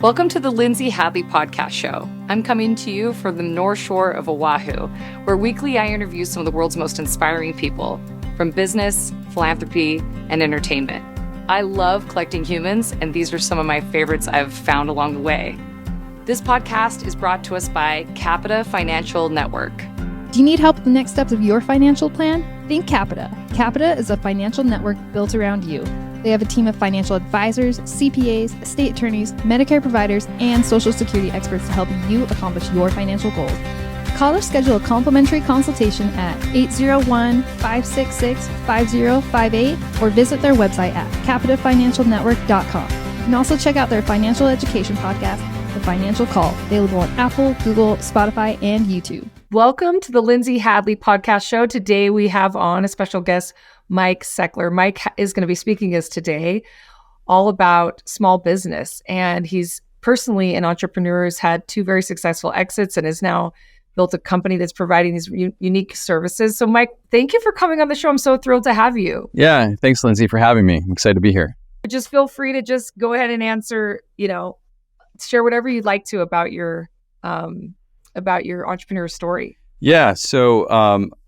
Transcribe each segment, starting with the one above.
Welcome to the Lindsay Hadley podcast show. I'm coming to you from the North Shore of Oahu, where weekly I interview some of the world's most inspiring people from business, philanthropy, and entertainment. I love collecting humans, and these are some of my favorites I've found along the way. This podcast is brought to us by Capita Financial Network. Do you need help with the next steps of your financial plan? Think Capita. Capita is a financial network built around you. They have a team of financial advisors, CPAs, estate attorneys, Medicare providers, and Social Security experts to help you accomplish your financial goals. Call or schedule a complimentary consultation at 801-566-5058 or visit their website at capitafinancialnetwork.com. You can also check out their financial education podcast, The Financial Call, available on Apple, Google, Spotify, and YouTube. Welcome to the Lindsay Hadley podcast show. Today we have on a special guest, Mike Seckler. Mike is going to be speaking us today all about small business. And he's personally an entrepreneur, has had two very successful exits and has now built a company that's providing these unique services. So Mike, thank you for coming on the show. I'm so thrilled to have you. Yeah, thanks Lindsay for having me. I'm excited to be here. Just feel free to just go ahead and answer, share whatever you'd like to about your entrepreneur story. Yeah, so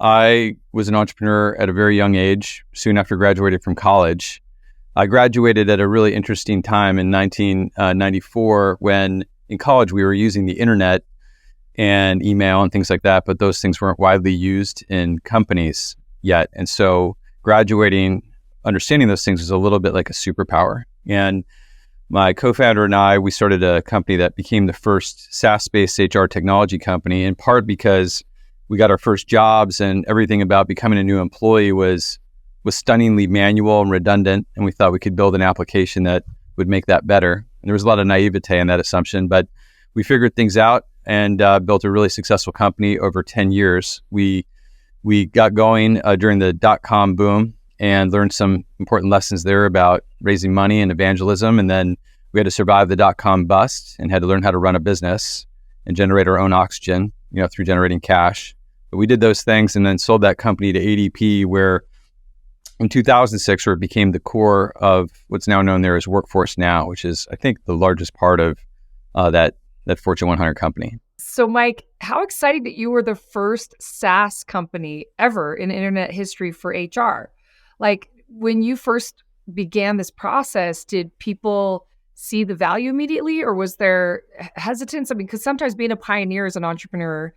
I was an entrepreneur at a very young age, soon after graduating from college. I graduated at a really interesting time in 1994 when in college we were using the internet and email and things like that, but those things weren't widely used in companies yet. And so graduating, understanding those things was a little bit like a superpower. And my co-founder and I, we started a company that became the first SaaS-based HR technology company, in part because we got our first jobs and everything about becoming a new employee was stunningly manual and redundant. And we thought we could build an application that would make that better. And there was a lot of naivete in that assumption, but we figured things out and built a really successful company over 10 years. We got going during the dot-com boom and learned some important lessons there about raising money and evangelism. And then we had to survive the dot-com bust and had to learn how to run a business and generate our own oxygen, through generating cash. But we did those things and then sold that company to ADP, where in 2006, where it became the core of what's now known there as Workforce Now, which is, I think, the largest part of that Fortune 100 company. So, Mike, how exciting that you were the first SaaS company ever in internet history for HR. Like, when you first began this process, did people see the value immediately, or was there hesitance? I mean, because sometimes being a pioneer as an entrepreneur,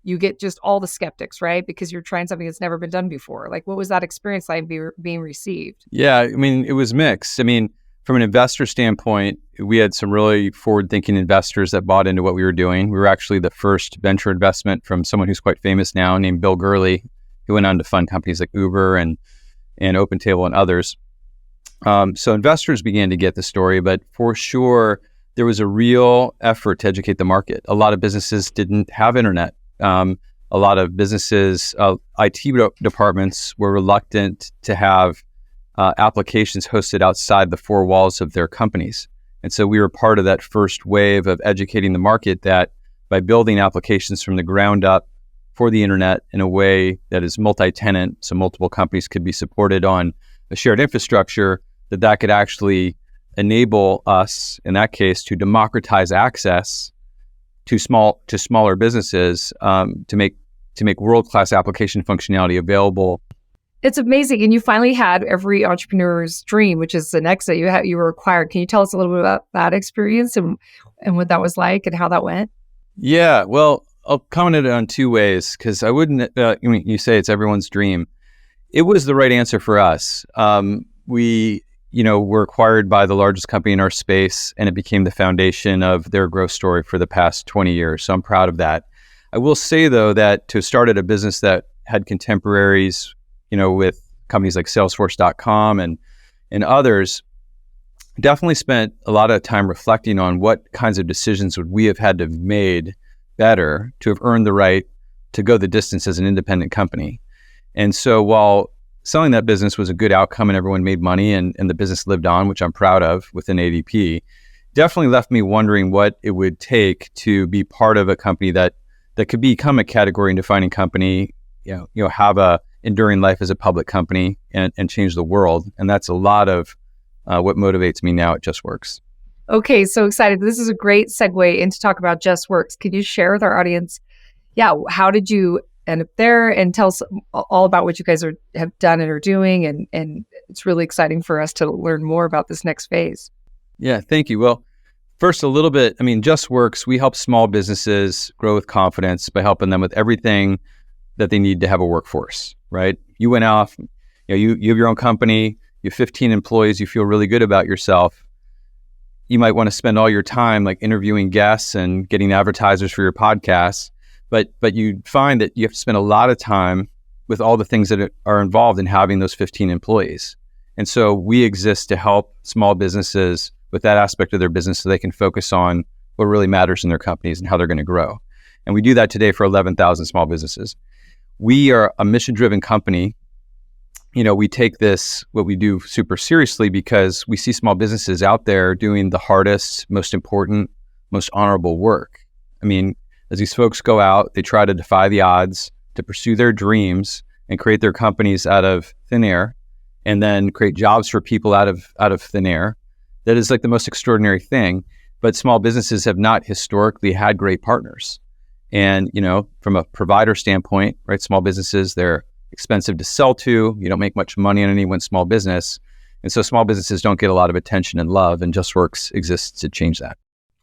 you get just all the skeptics, right? Because you're trying something that's never been done before. Like, what was that experience like being received? Yeah, I mean, it was mixed. I mean, from an investor standpoint, we had some really forward-thinking investors that bought into what we were doing. We were actually the first venture investment from someone who's quite famous now, named Bill Gurley, who went on to fund companies like Uber and OpenTable and others. So investors began to get the story, but for sure, there was a real effort to educate the market. A lot of businesses didn't have internet. A lot of businesses, IT departments were reluctant to have applications hosted outside the four walls of their companies. And so we were part of that first wave of educating the market that by building applications from the ground up for the internet in a way that is multi-tenant, so multiple companies could be supported on a shared infrastructure, that could actually enable us, in that case, to democratize access to smaller businesses to make world-class application functionality available. It's amazing. And you finally had every entrepreneur's dream, which is an exit. You were acquired. Can you tell us a little bit about that experience and what that was like and how that went? Yeah, well, I'll comment it on two ways, because I wouldn't, you say it's everyone's dream. It was the right answer for us. We were acquired by the largest company in our space, and it became the foundation of their growth story for the past 20 years. So I'm proud of that. I will say, though, that to start at a business that had contemporaries, with companies like Salesforce.com and others, definitely spent a lot of time reflecting on what kinds of decisions would we have had to have made better to have earned the right to go the distance as an independent company. And so while selling that business was a good outcome and everyone made money and the business lived on, which I'm proud of within ADP, definitely left me wondering what it would take to be part of a company that could become a category defining company, have a enduring life as a public company and change the world. And that's a lot of what motivates me now at Justworks. Okay, so excited. This is a great segue into talk about Justworks. Can you share with our audience, how did you end up there, and tell us all about what you guys have done and are doing, and it's really exciting for us to learn more about this next phase. Yeah, thank you. Well, first, a little bit, Justworks, we help small businesses grow with confidence by helping them with everything that they need to have a workforce, right? You went off, you have your own company, you have 15 employees, you feel really good about yourself. You might want to spend all your time like interviewing guests and getting advertisers for your podcasts, but you find that you have to spend a lot of time with all the things that are involved in having those 15 employees. And so we exist to help small businesses with that aspect of their business so they can focus on what really matters in their companies and how they're going to grow. And we do that today for 11,000 small businesses. We are a mission-driven company. We take what we do super seriously because we see small businesses out there doing the hardest, most important, most honorable work. As these folks go out, they try to defy the odds to pursue their dreams and create their companies out of thin air, and then create jobs for people out of thin air. That is like the most extraordinary thing. But small businesses have not historically had great partners. And, from a provider standpoint, right, small businesses, they're expensive to sell to. You don't make much money on any one small business. And so small businesses don't get a lot of attention and love, and Justworks exists to change that.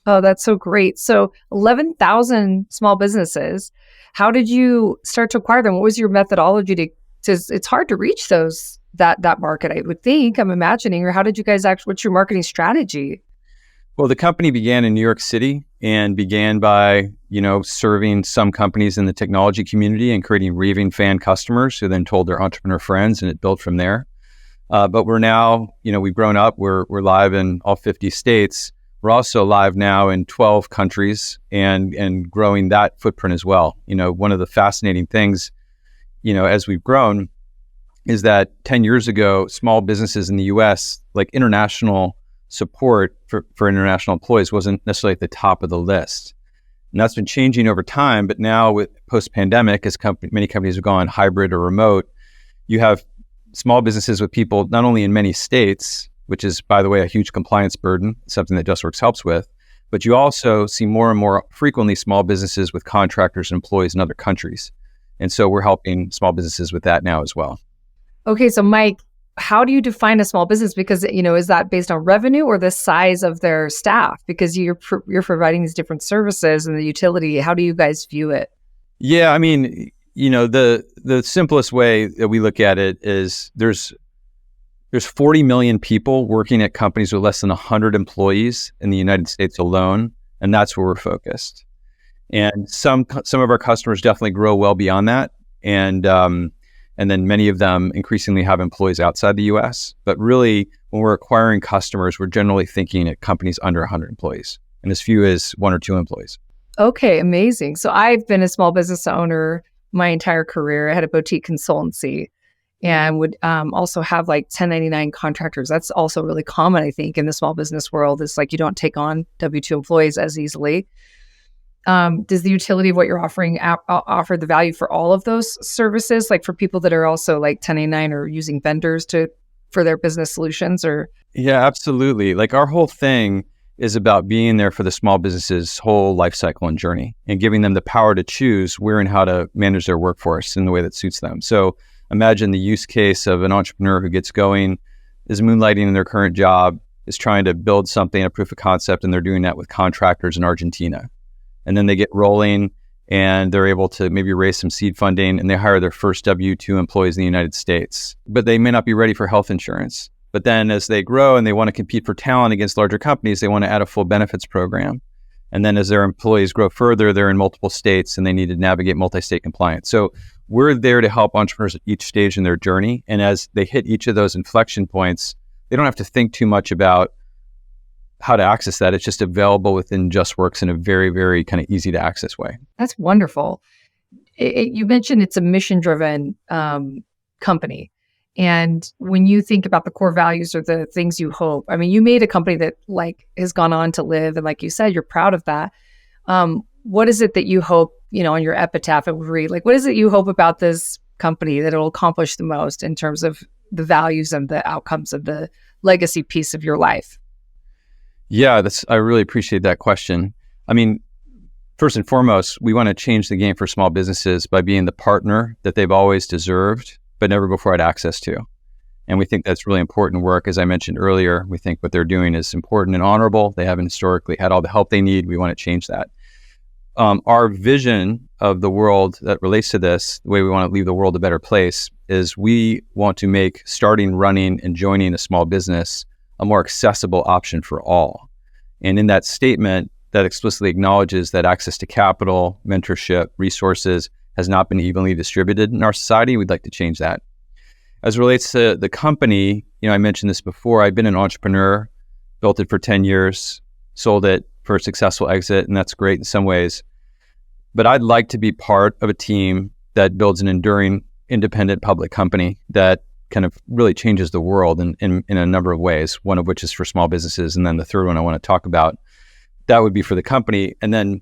Oh, that's so great. So 11,000 small businesses. How did you start to acquire them? What was your methodology to it's hard to reach that market, I would think, I'm imagining, or how did you guys what's your marketing strategy? Well, the company began in New York City and began by, serving some companies in the technology community and creating raving fan customers who then told their entrepreneur friends, and it built from there. But we're now, we've grown up. We're live in all 50 states. We're also live now in 12 countries and growing that footprint as well. One of the fascinating things, as we've grown, is that 10 years ago, small businesses in the US, like international support for international employees wasn't necessarily at the top of the list. And that's been changing over time. But now with post-pandemic, as many companies have gone hybrid or remote, you have small businesses with people not only in many states, which is, by the way, a huge compliance burden, something that Justworks helps with, but you also see more and more frequently small businesses with contractors and employees in other countries. And so we're helping small businesses with that now as well. Okay, so Mike, how do you define a small business? Because, is that based on revenue or the size of their staff? Because you're providing these different services and the utility. How do you guys view it? Yeah, the simplest way that we look at it is there's 40 million people working at companies with less than 100 employees in the United States alone, and that's where we're focused. And some of our customers definitely grow well beyond that, and then many of them increasingly have employees outside the U.S. But really, when we're acquiring customers, we're generally thinking at companies under 100 employees, and as few as 1 or 2 employees. Okay, amazing. So I've been a small business owner my entire career. I had a boutique consultancy and would also have like 1099 contractors. That's also really common, I think, in the small business world. It's like you don't take on W-2 employees as easily. Does the utility of what you're offering offer the value for all of those services, like for people that are also like 1099 or using vendors for their business solutions? Or Yeah, absolutely. Like our whole thing is about being there for the small business's whole life cycle and journey and giving them the power to choose where and how to manage their workforce in the way that suits them. So imagine the use case of an entrepreneur who gets going, is moonlighting in their current job, is trying to build something, a proof of concept, and they're doing that with contractors in Argentina. And then they get rolling and they're able to maybe raise some seed funding and they hire their first W-2 employees in the United States. But they may not be ready for health insurance. But then as they grow and they want to compete for talent against larger companies, they want to add a full benefits program. And then as their employees grow further, they're in multiple states and they need to navigate multi-state compliance. So we're there to help entrepreneurs at each stage in their journey. And as they hit each of those inflection points, they don't have to think too much about how to access that. It's just available within Justworks in a very, very kind of easy to access way. That's wonderful. You mentioned it's a mission-driven company. And when you think about the core values or the things you hope, you made a company that like has gone on to live. And like you said, you're proud of that. What is it that you hope, on your epitaph, it would read, like, what is it you hope about this company that it'll accomplish the most in terms of the values and the outcomes of the legacy piece of your life? Yeah, I really appreciate that question. I mean, first and foremost, we want to change the game for small businesses by being the partner that they've always deserved, but never before had access to. And we think that's really important work. As I mentioned earlier, we think what they're doing is important and honorable. They haven't historically had all the help they need. We want to change that. Our vision of the world that relates to this, the way we want to leave the world a better place, is we want to make starting, running, and joining a small business a more accessible option for all. And in that statement, that explicitly acknowledges that access to capital, mentorship, resources has not been evenly distributed in our society. We'd like to change that. As it relates to the company, I mentioned this before, I've been an entrepreneur, built it for 10 years, sold it for a successful exit, and that's great in some ways. But I'd like to be part of a team that builds an enduring, independent public company that kind of really changes the world in a number of ways, one of which is for small businesses. And then the third one I want to talk about, that would be for the company. And then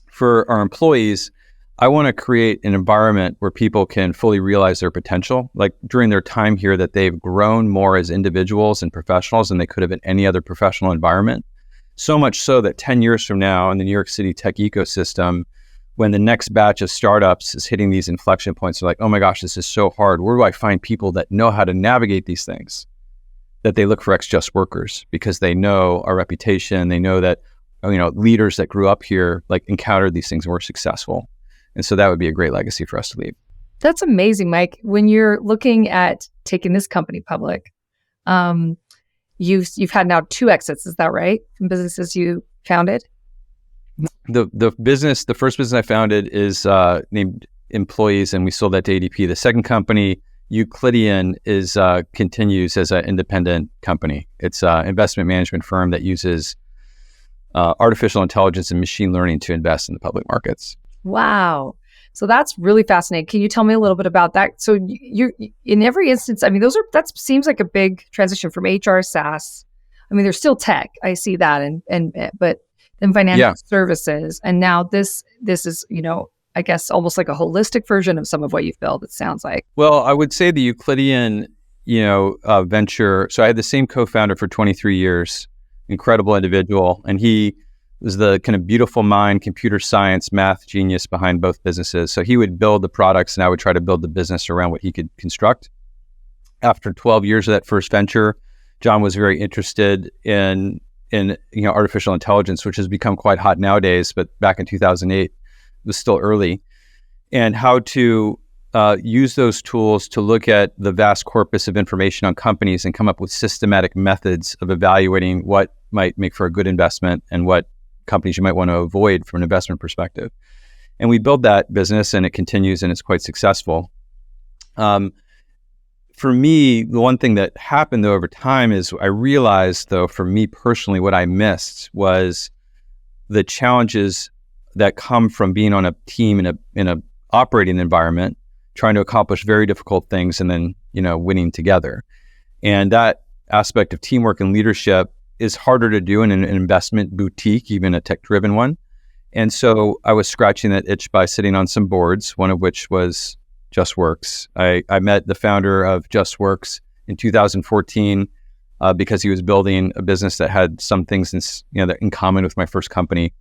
for our employees, I want to create an environment where people can fully realize their potential, like during their time here, that they've grown more as individuals and professionals than they could have in any other professional environment. So much so that 10 years from now in the New York City tech ecosystem, when the next batch of startups is hitting these inflection points, they're like, oh my gosh, this is so hard. Where do I find people that know how to navigate these things? That they look for ex-Justworkers because they know our reputation. They know that, leaders that grew up here, like encountered these things and were successful. And so that would be a great legacy for us to leave. That's amazing, Mike. When you're looking at taking this company public, you've had now 2 exits, is that right? From businesses you founded? The first business I founded is named Employees, and we sold that to ADP. The second company, Euclidean, continues as an independent company. It's an investment management firm that uses artificial intelligence and machine learning to invest in the public markets. Wow. So that's really fascinating. Can you tell me a little bit about that? So you in every instance, I mean, that seems like a big transition from HR SaaS. I mean, there's still tech. I see that, but then financial services, and now this is, I guess almost like a holistic version of some of what you've built. It sounds like. Well, I would say the Euclidean, venture. So I had the same co-founder for 23 years, incredible individual, and he was the kind of beautiful mind, computer science, math genius behind both businesses. So he would build the products, and I would try to build the business around what he could construct. After 12 years of that first venture, John was very interested in artificial intelligence, which has become quite hot nowadays, but back in 2008, it was still early, and how to use those tools to look at the vast corpus of information on companies and come up with systematic methods of evaluating what might make for a good investment and what companies you might want to avoid from an investment perspective. And we built that business, and it continues, and it's quite successful. For me, the one thing that happened though over time is I realized, though, for me personally, what I missed was the challenges that come from being on a team in a operating environment, trying to accomplish very difficult things, and then winning together. And that aspect of teamwork and leadership is harder to do in an investment boutique, even a tech-driven one. And so I was scratching that itch by sitting on some boards, one of which was Justworks. I met the founder of Justworks in 2014 because he was building a business that had some things in common with my first company.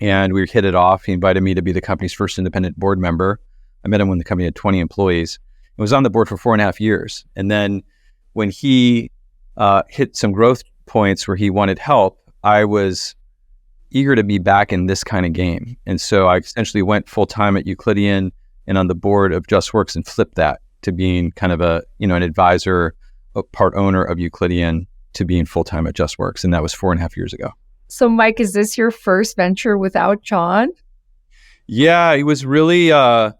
And we hit it off. He invited me to be the company's first independent board member. I met him when the company had 20 employees. I was on the board for 4.5 years. And then when he hit some growth points where he wanted help, I was eager to be back in this kind of game. And so I essentially went full-time at Euclidean and on the board of Justworks, and flipped that to being kind of an advisor, a part owner of Euclidean, to being full-time at Justworks. And that was 4.5 years ago. So Mike, is this your first venture without John? Yeah, it was really, it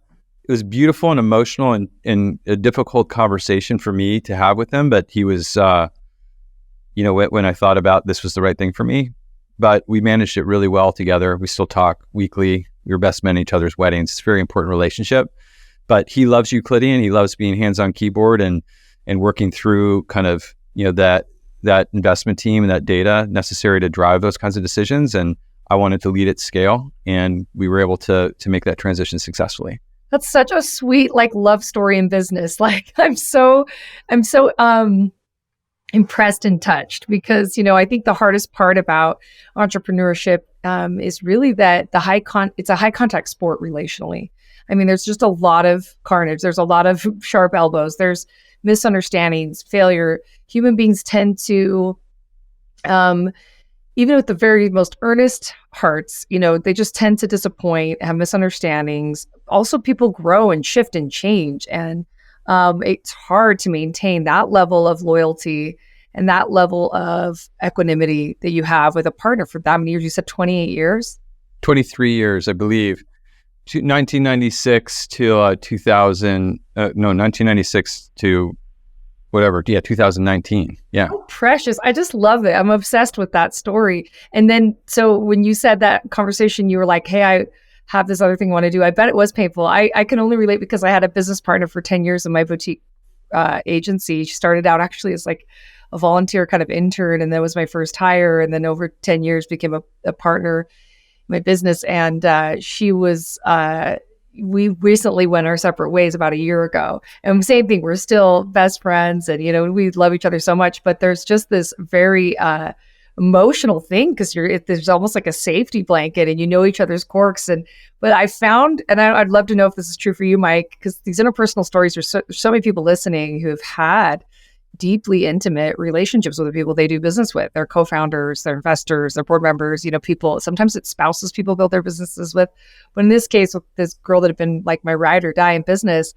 was beautiful and emotional and a difficult conversation for me to have with him. But he was, when I thought about this was the right thing for me, but we managed it really well together. We still talk weekly. We were best men at each other's weddings. It's a very important relationship, but he loves Euclidean. He loves being hands-on keyboard and working through kind of, that investment team and that data necessary to drive those kinds of decisions. And I wanted to lead at scale, and we were able to make that transition successfully. That's such a sweet, love story in business. I'm so impressed and touched because, I think the hardest part about entrepreneurship is really that it's a high contact sport relationally. I mean, there's just a lot of carnage. There's a lot of sharp elbows. There's misunderstandings, failure. Human beings tend to, even with the very most earnest hearts, they just tend to disappoint, have misunderstandings. Also, people grow and shift and change. And it's hard to maintain that level of loyalty and that level of equanimity that you have with a partner for that many years. You said 28 years? 23 years, I believe. 1996 to 1996 to whatever. Yeah, 2019. Yeah. Oh, precious. I just love it. I'm obsessed with that story. And then, so when you said that conversation, you were like, hey, I have this other thing I want to do. I bet it was painful. I can only relate because I had a business partner for 10 years in my boutique agency. She started out actually as like a volunteer kind of intern, and that was my first hire. And then over 10 years became a partner in my business. And she was, we recently went our separate ways about a year ago. And same thing, we're still best friends and, we love each other so much, but there's just this very emotional thing because there's almost like a safety blanket and each other's quirks. But I found, and I'd love to know if this is true for you, Mike, because these interpersonal stories, there's so many people listening who have had deeply intimate relationships with the people they do business with, their co-founders, their investors, their board members, people, sometimes it's spouses people build their businesses with. But in this case, with this girl that had been like my ride or die in business,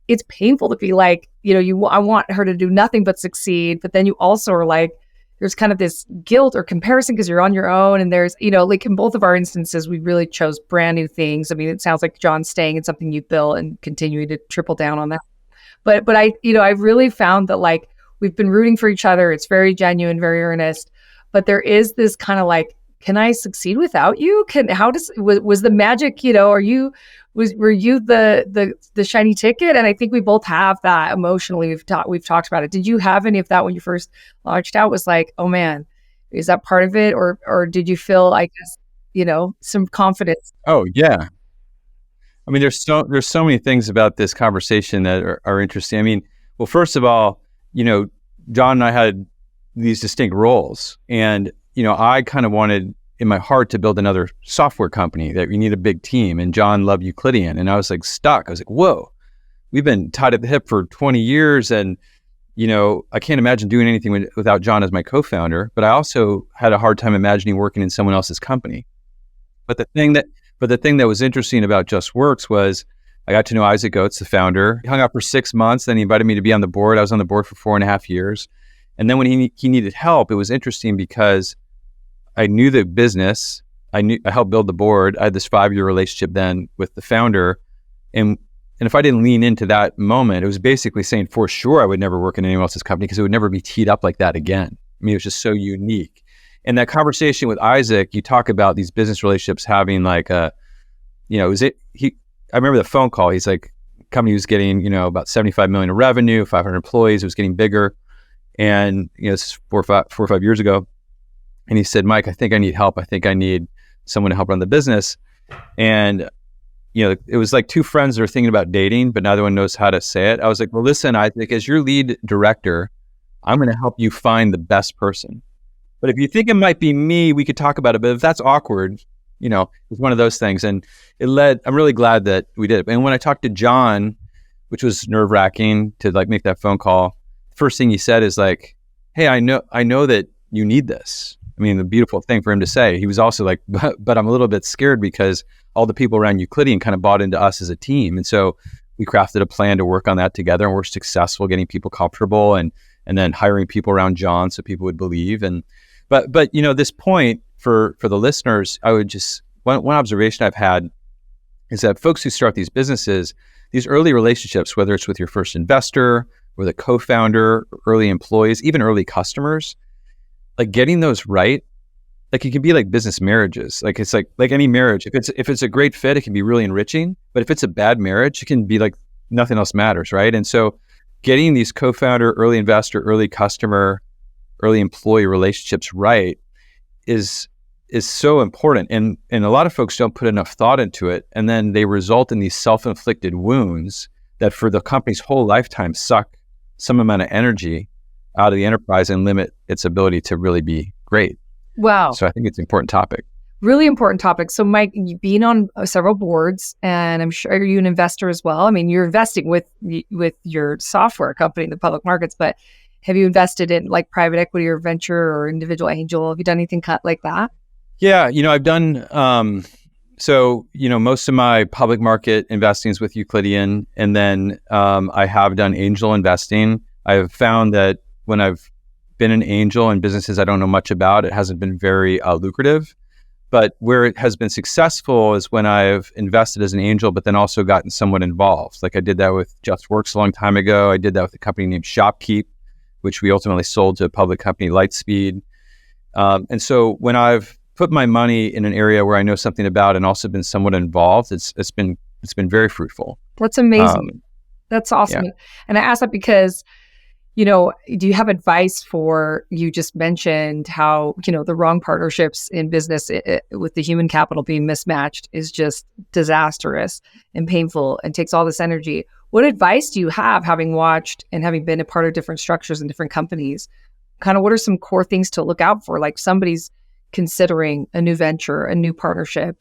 it's painful to be like, I want her to do nothing but succeed. But then you also are like, there's kind of this guilt or comparison because you're on your own. And there's, like in both of our instances, we really chose brand new things. I mean, it sounds like John's staying in something you built and continuing to triple down on that. But I really found that like, we've been rooting for each other. It's very genuine, very earnest. But there is this kind of like, can I succeed without you? Was the magic, were you the shiny ticket? And I think we both have that emotionally. We've talked about it. Did you have any of that when you first launched out? Was like, oh man, is that part of it? Or did you feel, I guess, some confidence? Oh yeah. I mean, there's so many things about this conversation that are interesting. I mean, well, first of all, John and I had these distinct roles, and I kind of wanted in my heart to build another software company that you need a big team, and John loved Euclidean, and I was like stuck. I was like, whoa, we've been tied at the hip for 20 years, and I can't imagine doing anything without John as my co-founder. But I also had a hard time imagining working in someone else's company. But the thing that was interesting about Justworks was I got to know Isaac Oates, the founder. He hung out for 6 months. Then he invited me to be on the board. I was on the board for 4.5 years. And then when he needed help, it was interesting because I knew the business. I helped build the board. I had this 5-year relationship then with the founder. And if I didn't lean into that moment, it was basically saying for sure I would never work in anyone else's company because it would never be teed up like that again. I mean, it was just so unique. And that conversation with Isaac, you talk about these business relationships having like I remember the phone call. He's like, company was getting, about 75 million in revenue, 500 employees. It was getting bigger. And, this is 4 or 5 years ago. And he said, Mike, I think I need help. I think I need someone to help run the business. And, it was like two friends that are thinking about dating, but neither one knows how to say it. I was like, well, listen, Isaac, as your lead director, I'm going to help you find the best person. But if you think it might be me, we could talk about it. But if that's awkward, it's one of those things. And I'm really glad that we did it. And when I talked to John, which was nerve wracking to like make that phone call, the first thing he said is like, hey, I know that you need this. I mean, the beautiful thing for him to say. He was also like, but I'm a little bit scared because all the people around Euclidean kind of bought into us as a team. And so we crafted a plan to work on that together, and we're successful getting people comfortable and then hiring people around John so people would believe. But this point for the listeners, I would just, one observation I've had is that folks who start these businesses, these early relationships, whether it's with your first investor or the co-founder, early employees, even early customers, like getting those right, like it can be like business marriages. Like it's like any marriage. If it's a great fit, it can be really enriching. But if it's a bad marriage, it can be like nothing else matters, right? And so getting these co-founder, early investor, early customer, early employee relationships right is so important. And a lot of folks don't put enough thought into it. And then they result in these self-inflicted wounds that for the company's whole lifetime suck some amount of energy out of the enterprise and limit its ability to really be great. Wow. So I think it's an important topic. Really important topic. So Mike, you've been on several boards, and I'm sure you're an investor as well. I mean, you're investing with your software company in the public markets, but have you invested in like private equity or venture or individual angel? Have you done anything like that? Yeah, I've done, most of my public market investing is with Euclidean, and then I have done angel investing. I have found that when I've been an angel in businesses I don't know much about, it hasn't been very lucrative. But where it has been successful is when I've invested as an angel, but then also gotten someone involved. Like I did that with Justworks a long time ago. I did that with a company named Shopkeep, which we ultimately sold to a public company, Lightspeed. And so when I've put my money in an area where I know something about and also been somewhat involved, it's been very fruitful. That's amazing. That's awesome. Yeah. And I ask that because, do you have advice for, you just mentioned how, the wrong partnerships in business with the human capital being mismatched is just disastrous and painful and takes all this energy. What advice do you have, having watched and having been a part of different structures and different companies? Kind of what are some core things to look out for? Like somebody's considering a new venture, a new partnership,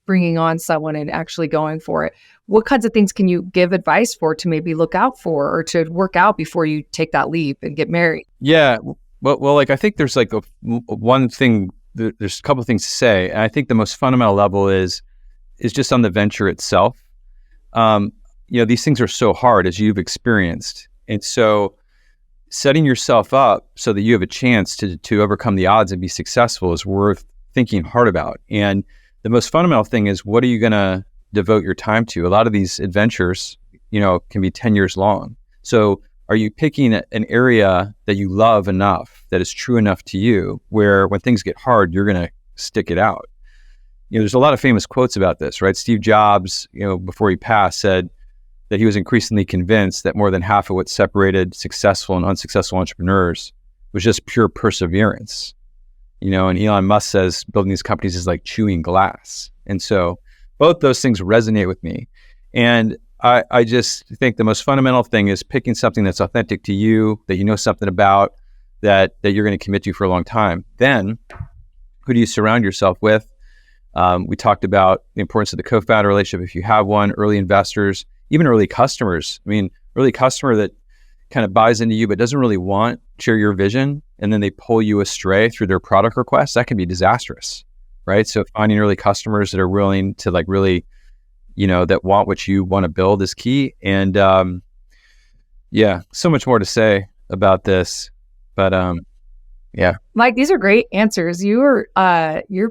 bringing on someone and actually going for it. What kinds of things can you give advice for to maybe look out for or to work out before you take that leap and get married? Yeah. Well, I think there's one thing, there's a couple of things to say. And I think the most fundamental level is just on the venture itself. These things are so hard, as you've experienced. And so setting yourself up so that you have a chance to overcome the odds and be successful is worth thinking hard about. And the most fundamental thing is, what are you going to devote your time to? A lot of these adventures, can be 10 years long. So are you picking an area that you love enough, that is true enough to you, where when things get hard, you're going to stick it out? There's a lot of famous quotes about this, right? Steve Jobs, before he passed, said that he was increasingly convinced that more than half of what separated successful and unsuccessful entrepreneurs was just pure perseverance. And Elon Musk says building these companies is like chewing glass. And so both those things resonate with me. And I just think the most fundamental thing is picking something that's authentic to you, that you know something about, that you're going to commit to for a long time. Then who do you surround yourself with? We talked about the importance of the co-founder relationship, if you have one, early investors, even early customers. I mean, early customer that kind of buys into you but doesn't really share your vision, and then they pull you astray through their product requests, that can be disastrous, right? So finding early customers that are willing to really, that want what you want to build is key. And so much more to say about this, but yeah. Mike, these are great answers. You're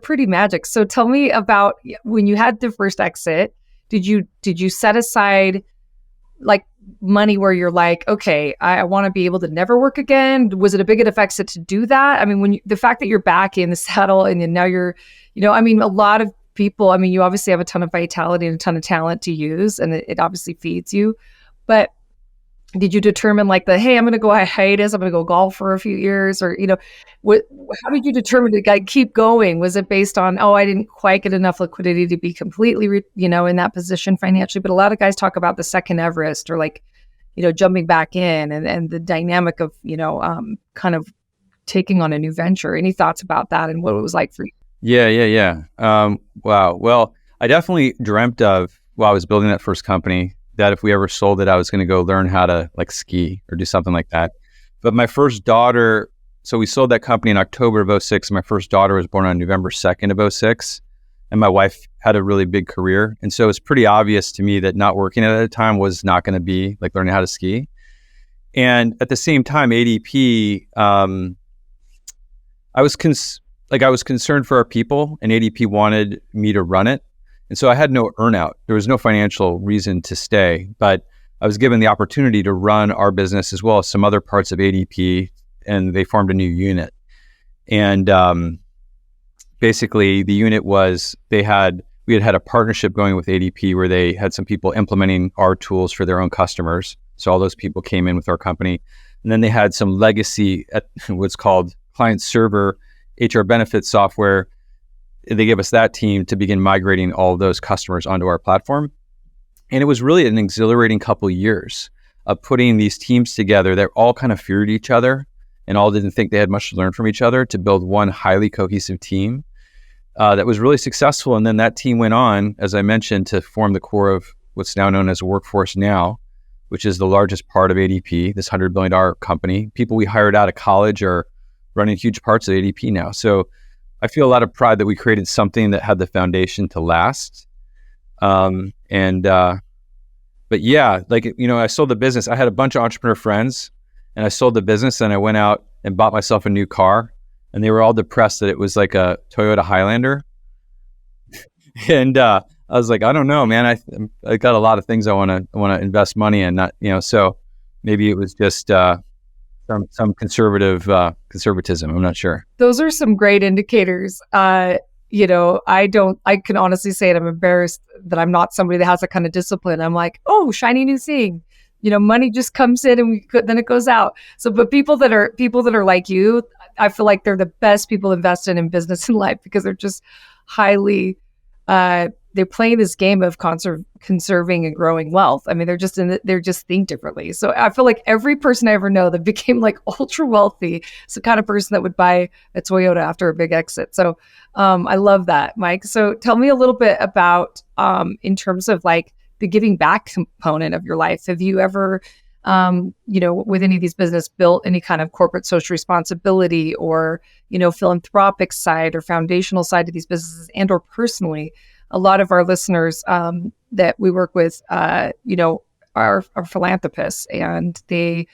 pretty magic. So tell me about when you had the first exit, did you set aside like money where you're like, okay, I want to be able to never work again? Was it a big enough exit to do that? I mean, the fact that you're back in the saddle and then now you're, a lot of people, you obviously have a ton of vitality and a ton of talent to use, and it obviously feeds you. But did you determine hey, I'm going to go on hiatus, I'm going to go golf for a few years, or, how did you determine to keep going? Was it based on, I didn't quite get enough liquidity to be completely, in that position financially? But a lot of guys talk about the second Everest, or jumping back in and the dynamic of, kind of taking on a new venture. Any thoughts about that and what it was like for you? Yeah. Wow. Well, I definitely dreamt of, while I was building that first company, that if we ever sold it, I was going to go learn how to ski or do something like that. But my first daughter, so we sold that company in October of 2006. My first daughter was born on November 2nd of 2006. And my wife had a really big career. And so it's pretty obvious to me that not working at the time was not going to be learning how to ski. And at the same time, ADP, I was concerned for our people, and ADP wanted me to run it. And so I had no earnout. There was no financial reason to stay, but I was given the opportunity to run our business as well as some other parts of ADP, and they formed a new unit. And basically the unit was, we had a partnership going with ADP where they had some people implementing our tools for their own customers. So all those people came in with our company. And then they had some legacy at what's called client server HR benefits software. They gave us that team to begin migrating all of those customers onto our platform. And it was really an exhilarating couple of years. of putting these teams together that all kind of feared each other and all didn't think they had much to learn from each other to build one highly cohesive team that was really successful. And then that team went on, as I mentioned, to form the core of what's now known as Workforce Now, which is the largest part of ADP, this $100 billion company. People we hired out of college are running huge parts of ADP now. So I feel a lot of pride that we created something that had the foundation to last. But yeah, I sold the business. I had a bunch of entrepreneur friends and I sold the business and I went out and bought myself a new car and they were all depressed that it was like a Toyota Highlander. And I was like, I don't know, man. I got a lot of things I want to invest money in, not, so maybe it was just some conservatism. I'm not sure. Those are some great indicators. I can honestly say it. I'm embarrassed that I'm not somebody that has that kind of discipline. I'm like, oh, shiny new thing. Money just comes in and then it goes out. So, but people that are like you, I feel like they're the best people invested in business and life because they're just highly, they're playing this game of conserving and growing wealth. I mean, they're just think differently. So I feel like every person I ever know that became like ultra wealthy is the kind of person that would buy a Toyota after a big exit. So I love that, Mike. So tell me a little bit about, in terms of like the giving back component of your life. Have you ever, with any of these business built any kind of corporate social responsibility or, philanthropic side or foundational side to these businesses and or personally? A lot of our listeners that we work with, are philanthropists and they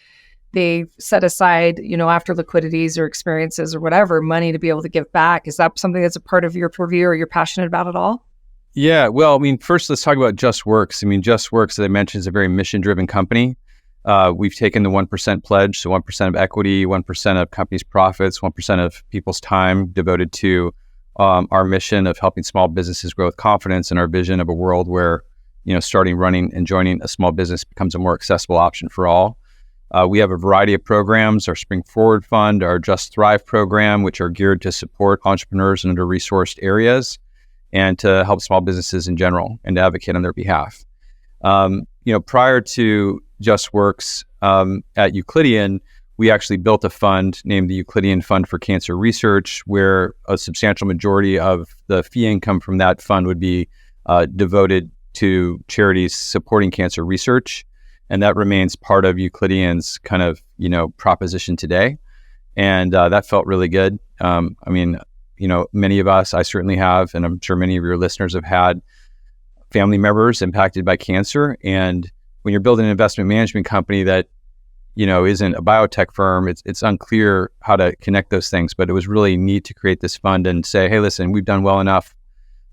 set aside, after liquidities or experiences or whatever, money to be able to give back. Is that something that's a part of your purview or you're passionate about at all? Yeah, well, I mean, first let's talk about Justworks. I mean, Justworks, as I mentioned, is a very mission-driven company. We've taken the 1% pledge, so 1% of equity, 1% of companies' profits, 1% of people's time devoted to our mission of helping small businesses grow with confidence and our vision of a world where, starting, running, and joining a small business becomes a more accessible option for all. We have a variety of programs, our Spring Forward Fund, our Just Thrive program, which are geared to support entrepreneurs in under-resourced areas and to help small businesses in general and to advocate on their behalf. Prior to Justworks at Euclidean, we actually built a fund named the Euclidean Fund for Cancer Research, where a substantial majority of the fee income from that fund would be devoted to charities supporting cancer research. And that remains part of Euclidean's kind of, proposition today. And that felt really good. Many of us, I certainly have, and I'm sure many of your listeners have had family members impacted by cancer. And when you're building an investment management company that, isn't a biotech firm, it's unclear how to connect those things. But it was really neat to create this fund and say, hey, listen, we've done well enough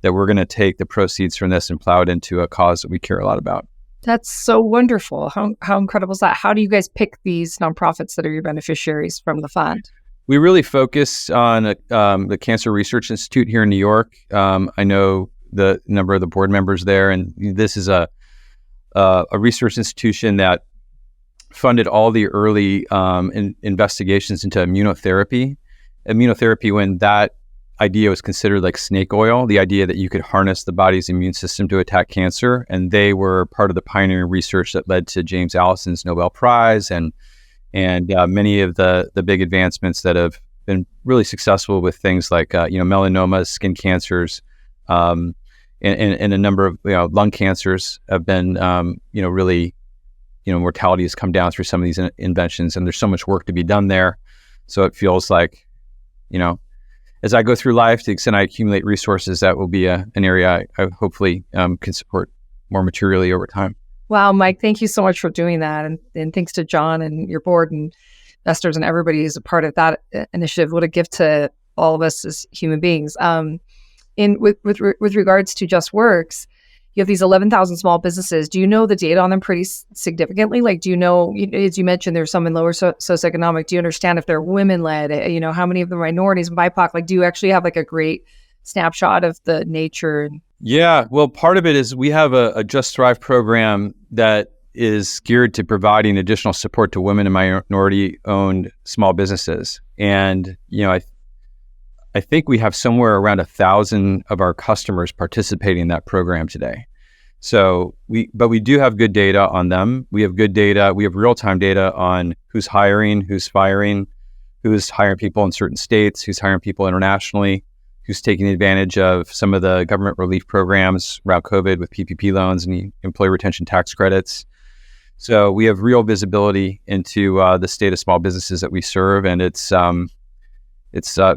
that we're going to take the proceeds from this and plow it into a cause that we care a lot about. That's so wonderful. How incredible is that? How do you guys pick these nonprofits that are your beneficiaries from the fund? We really focus on the Cancer Research Institute here in New York. I know the number of the board members there, and this is a research institution that funded all the early investigations into immunotherapy. Immunotherapy, when that idea was considered like snake oil, the idea that you could harness the body's immune system to attack cancer, and they were part of the pioneering research that led to James Allison's Nobel Prize and many of the big advancements that have been really successful with things like melanomas, skin cancers, and a number of lung cancers have been really mortality has come down through some of these inventions, and there's so much work to be done there. So it feels like as I go through life, to the extent I accumulate resources, that will be an area I hopefully can support more materially over time. Wow, Mike, thank you so much for doing that. And thanks to John and your board and investors and everybody who's a part of that initiative. What a gift to all of us as human beings. With regards to Justworks, you have these 11,000 small businesses. Do you know the data on them pretty significantly? Like, do you know, as you mentioned, there's some in lower socioeconomic. Do you understand if they're women-led? How many of them are minorities and BIPOC? Like, do you actually have like a great snapshot of the nature? Yeah, well, part of it is we have a Just Thrive program that is geared to providing additional support to women and minority-owned small businesses. And, I think we have somewhere around 1,000 of our customers participating in that program today. But we do have good data on them. We have good data. We have real-time data on who's hiring, who's firing, who's hiring people in certain states, who's hiring people internationally, who's taking advantage of some of the government relief programs around COVID with PPP loans and the employee retention tax credits. So we have real visibility into the state of small businesses that we serve, and it's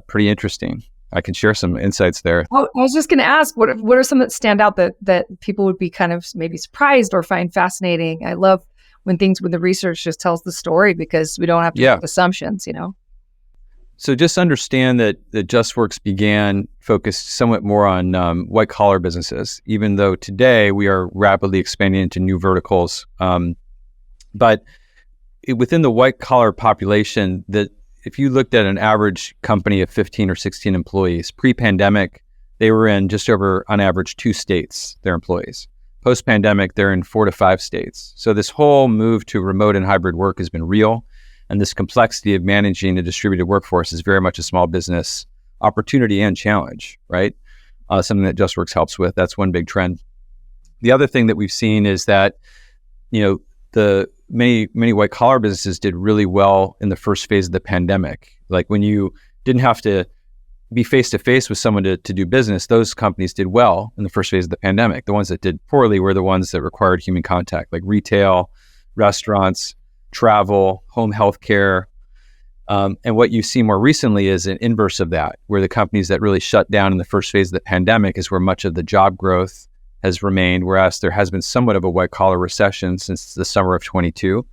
pretty interesting. I can share some insights there. Oh, I was just going to ask, what are some that stand out that people would be kind of maybe surprised or find fascinating? I love when the research just tells the story because we don't have to make assumptions, So just understand that Justworks began focused somewhat more on white collar businesses, even though today we are rapidly expanding into new verticals. But within the white collar population, that if you looked at an average company of 15 or 16 employees, pre-pandemic, they were in just over, on average, 2 states, their employees. Post-pandemic, they're in 4 to 5 states. So this whole move to remote and hybrid work has been real. And this complexity of managing a distributed workforce is very much a small business opportunity and challenge, right? Something that Justworks helps with. That's one big trend. The other thing that we've seen is that, the many white collar businesses did really well in the first phase of the pandemic. Like when you didn't have to be face to face with someone to do business, those companies did well in the first phase of the pandemic. The ones that did poorly were the ones that required human contact, like retail, restaurants, travel, home healthcare. And what you see more recently is an inverse of that, where the companies that really shut down in the first phase of the pandemic is where much of the job growth has remained, whereas there has been somewhat of a white collar recession since the summer of 22.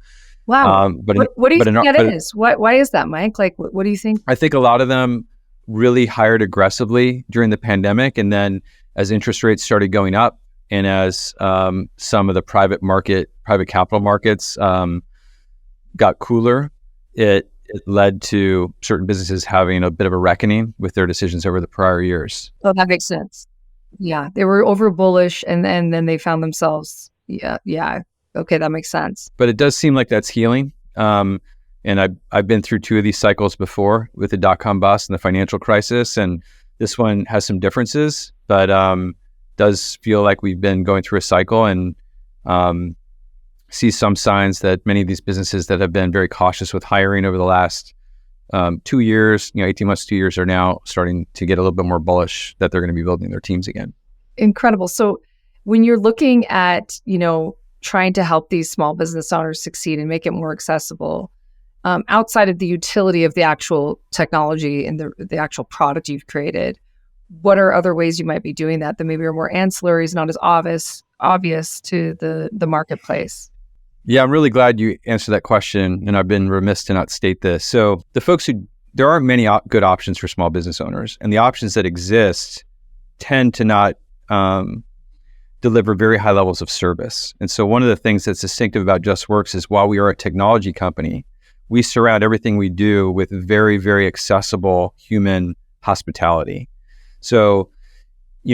Wow. What do you think that is? Why is that, Mike? Like, what do you think? I think a lot of them really hired aggressively during the pandemic. And then as interest rates started going up and as some of the private capital markets got cooler, it led to certain businesses having a bit of a reckoning with their decisions over the prior years. Oh, that makes sense. Yeah, they were over bullish and then they found themselves, yeah. Okay, that makes sense. But it does seem like that's healing. And I've been through 2 of these cycles before with the dot-com bust and the financial crisis. And this one has some differences, but does feel like we've been going through a cycle and see some signs that many of these businesses that have been very cautious with hiring over the last 2 years, 18 months, 2 years, are now starting to get a little bit more bullish that they're going to be building their teams again. Incredible. So when you're looking at, trying to help these small business owners succeed and make it more accessible, outside of the utility of the actual technology and the actual product you've created, what are other ways you might be doing that maybe are more ancillaries, not as obvious to the marketplace? Yeah, I'm really glad you answered that question, and I've been remiss to not state this. So there aren't many good options for small business owners, and the options that exist tend to not deliver very high levels of service. And so one of the things that's distinctive about Justworks is while we are a technology company, we surround everything we do with very, very accessible human hospitality. So,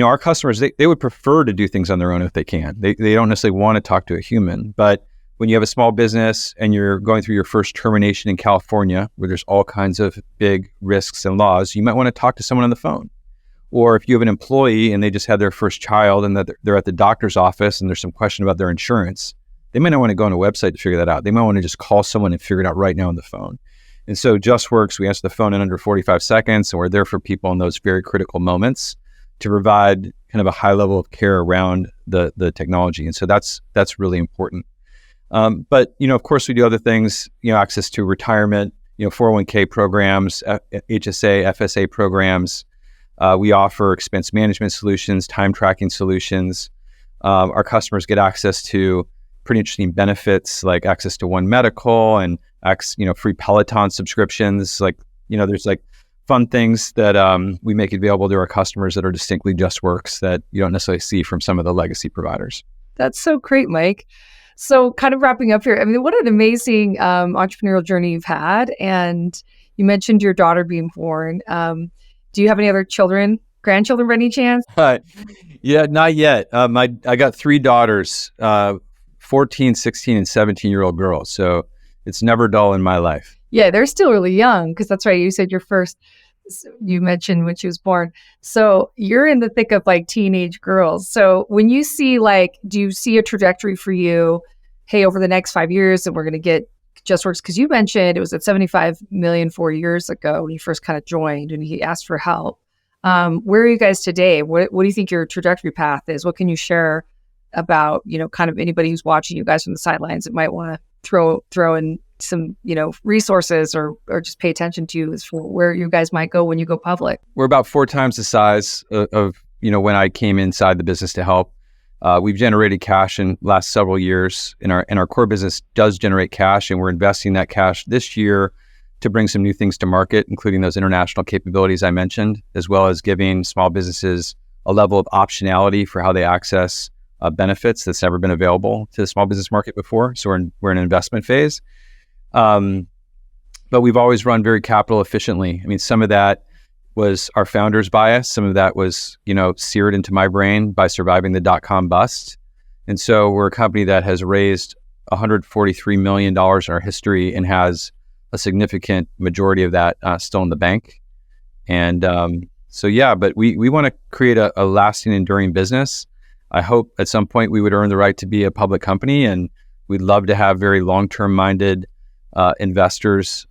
our customers, they would prefer to do things on their own if they can. They don't necessarily want to talk to a human, but when you have a small business and you're going through your first termination in California, where there's all kinds of big risks and laws, you might want to talk to someone on the phone. Or if you have an employee and they just had their first child and that they're at the doctor's office and there's some question about their insurance, they might not want to go on a website to figure that out. They might want to just call someone and figure it out right now on the phone. And so Justworks, we answer the phone in under 45 seconds, and we're there for people in those very critical moments to provide kind of a high level of care around the technology. And so that's really important. But, of course, we do other things, access to retirement, 401k programs, HSA, FSA programs. We offer expense management solutions, time tracking solutions. Our customers get access to pretty interesting benefits like access to One Medical and free Peloton subscriptions. There's fun things that we make available to our customers that are distinctly Justworks that you don't necessarily see from some of the legacy providers. That's so great, Mike. So kind of wrapping up here, I mean, what an amazing entrepreneurial journey you've had. And you mentioned your daughter being born. Do you have any other grandchildren by any chance? Yeah, not yet. I got 3 daughters, 14, 16, and 17-year-old girls. So it's never dull in my life. Yeah, they're still really young because that's right. You said your first. you mentioned when she was born. So you're in the thick of like teenage girls. So when you see like, do you see a trajectory for you? Hey, over the next 5 years, and we're going to get Justworks, because you mentioned it was at 75 million 4 years ago when you first kind of joined and he asked for help. Where are you guys today? What do you think your trajectory path is? What can you share about, kind of anybody who's watching you guys from the sidelines that might want to throw in some, resources or just pay attention to is for where you guys might go when you go public? We're about 4 times the size of when I came inside the business to help. We've generated cash in the last several years, and our core business does generate cash, and we're investing that cash this year to bring some new things to market, including those international capabilities I mentioned, as well as giving small businesses a level of optionality for how they access benefits that's never been available to the small business market before. So we're in an investment phase. But we've always run very capital efficiently. I mean, some of that was our founder's bias. Some of that was, seared into my brain by surviving the dot-com bust. And so we're a company that has raised $143 million in our history and has a significant majority of that still in the bank. And but we want to create a lasting, enduring business. I hope at some point we would earn the right to be a public company, and we'd love to have very long-term minded investors,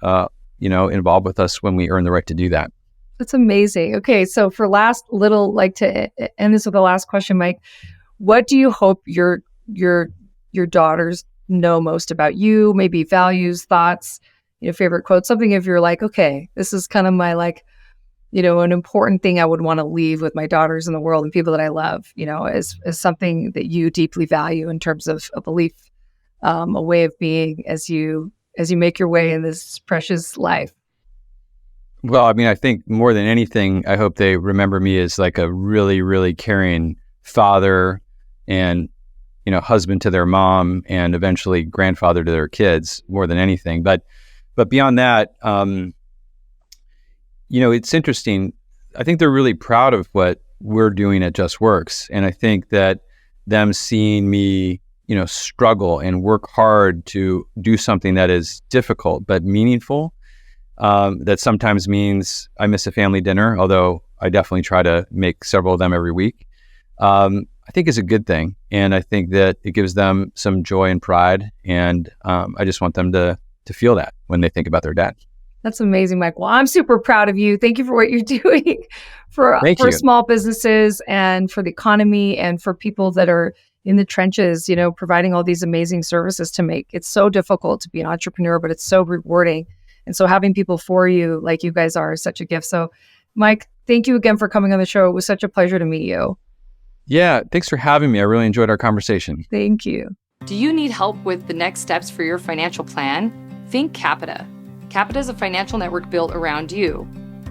involved with us when we earn the right to do that. That's amazing. Okay, so for to end this with the last question, Mike, what do you hope your daughters know most about you? Maybe values, thoughts, favorite quotes, something if you're like, okay, this is kind of my an important thing I would want to leave with my daughters in the world and people that I love, as something that you deeply value in terms of a belief, a way of being as you make your way in this precious life. Well, I mean, I think more than anything, I hope they remember me as like a really, really caring father and, husband to their mom and eventually grandfather to their kids more than anything. But beyond that, it's interesting. I think they're really proud of what we're doing at Justworks. And I think that them seeing me, struggle and work hard to do something that is difficult but meaningful, that sometimes means I miss a family dinner, although I definitely try to make several of them every week, I think is a good thing. And I think that it gives them some joy and pride. And I just want them to feel that when they think about their dad. That's amazing, Mike. Well, I'm super proud of you. Thank you for what you're doing for small businesses and for the economy and for people that are in the trenches, providing all these amazing services to make. It's so difficult to be an entrepreneur, but it's so rewarding. And so having people for you like you guys are such a gift. So Mike, thank you again for coming on the show. It was such a pleasure to meet you. Yeah, thanks for having me. I really enjoyed our conversation. Thank you. Do you need help with the next steps for your financial plan? Think Capita. Capita is a financial network built around you.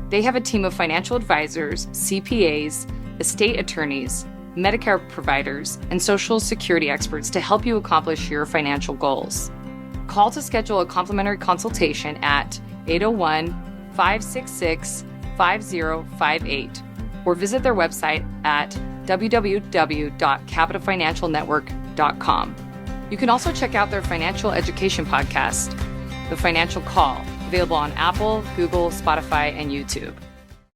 They have a team of financial advisors, CPAs, estate attorneys, Medicare providers, and Social Security experts to help you accomplish your financial goals. Call to schedule a complimentary consultation at 801-566-5058 or visit their website at www.capitafinancialnetwork.com. You can also check out their financial education podcast, The Financial Call, available on Apple, Google, Spotify, and YouTube.